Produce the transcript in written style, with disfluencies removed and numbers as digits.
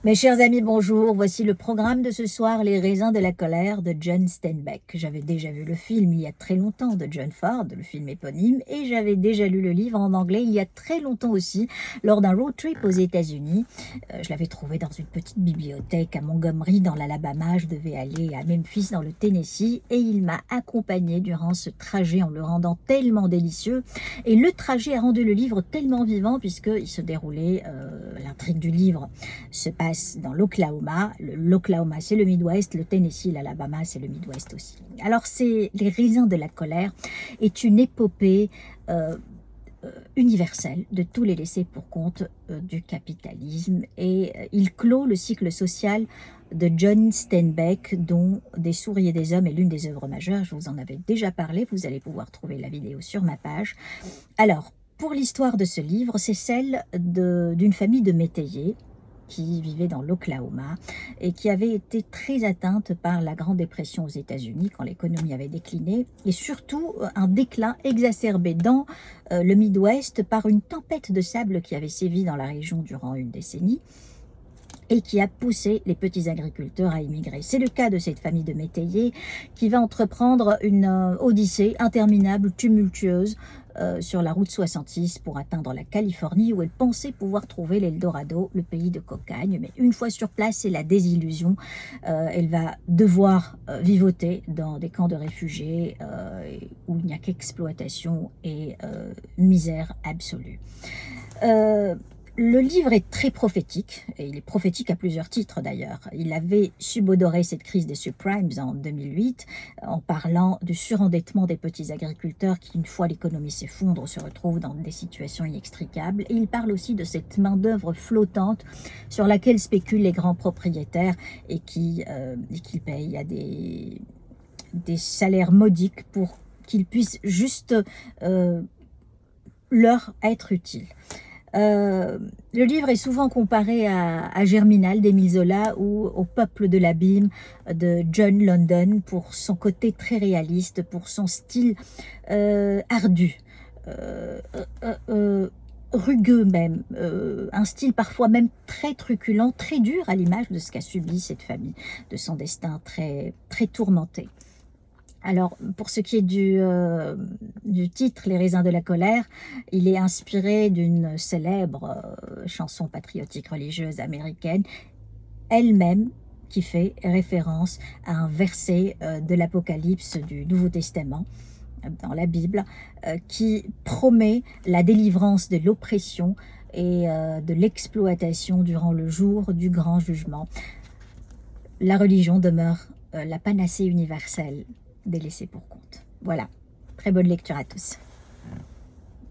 Mes chers amis, bonjour. Voici le programme de ce soir, Les raisins de la colère de John Steinbeck. J'avais déjà vu le film il y a très longtemps de John Ford, le film éponyme, et j'avais déjà lu le livre en anglais il y a très longtemps aussi, lors d'un road trip aux États-Unis. Je l'avais trouvé dans une petite bibliothèque à Montgomery, dans l'Alabama. Je devais aller à Memphis, dans le Tennessee, et il m'a accompagné durant ce trajet en le rendant tellement délicieux. Et le trajet a rendu le livre tellement vivant, puisqu'il se déroulait, l'intrigue du livre se passe dans l'Oklahoma. L'Oklahoma, c'est le Midwest. Le Tennessee, l'Alabama, c'est le Midwest aussi. Alors, c'est Les raisins de la colère est une épopée universelle de tous les laissés pour compte du capitalisme. Et il clôt le cycle social de John Steinbeck, dont Des souris et des hommes est l'une des œuvres majeures. Je vous en avais déjà parlé. Vous allez pouvoir trouver la vidéo sur ma page. Alors, pour l'histoire de ce livre, c'est celle d'une famille de métayers qui vivait dans l'Oklahoma et qui avait été très atteinte par la Grande Dépression aux États-Unis quand l'économie avait décliné, et surtout un déclin exacerbé dans le Midwest par une tempête de sable qui avait sévi dans la région durant une décennie et qui a poussé les petits agriculteurs à immigrer. C'est le cas de cette famille de métayers qui va entreprendre une odyssée interminable, tumultueuse, sur la route 66 pour atteindre la Californie, où elle pensait pouvoir trouver l'Eldorado, le pays de cocagne. Mais une fois sur place, c'est la désillusion. Elle va devoir vivoter dans des camps de réfugiés où il n'y a qu'exploitation et misère absolue. Le livre est très prophétique, et il est prophétique à plusieurs titres d'ailleurs. Il avait subodoré cette crise des subprimes en 2008, en parlant du surendettement des petits agriculteurs qui, une fois l'économie s'effondre, se retrouvent dans des situations inextricables. Et il parle aussi de cette main-d'œuvre flottante sur laquelle spéculent les grands propriétaires et qui payent à des salaires modiques pour qu'ils puissent juste leur être utiles. Le livre est souvent comparé à Germinal d'Émile Zola ou au Peuple de l'abîme de John London pour son côté très réaliste, pour son style ardu, rugueux même, un style parfois même très truculent, très dur à l'image de ce qu'a subi cette famille, de son destin très, très tourmenté. Alors, pour ce qui est du titre, Les raisins de la colère, il est inspiré d'une célèbre chanson patriotique religieuse américaine, elle-même qui fait référence à un verset de l'Apocalypse du Nouveau Testament, dans la Bible, qui promet la délivrance de l'oppression et de l'exploitation durant le jour du grand jugement. La religion demeure la panacée universelle des laissés pour compte. Voilà, très bonne lecture à tous.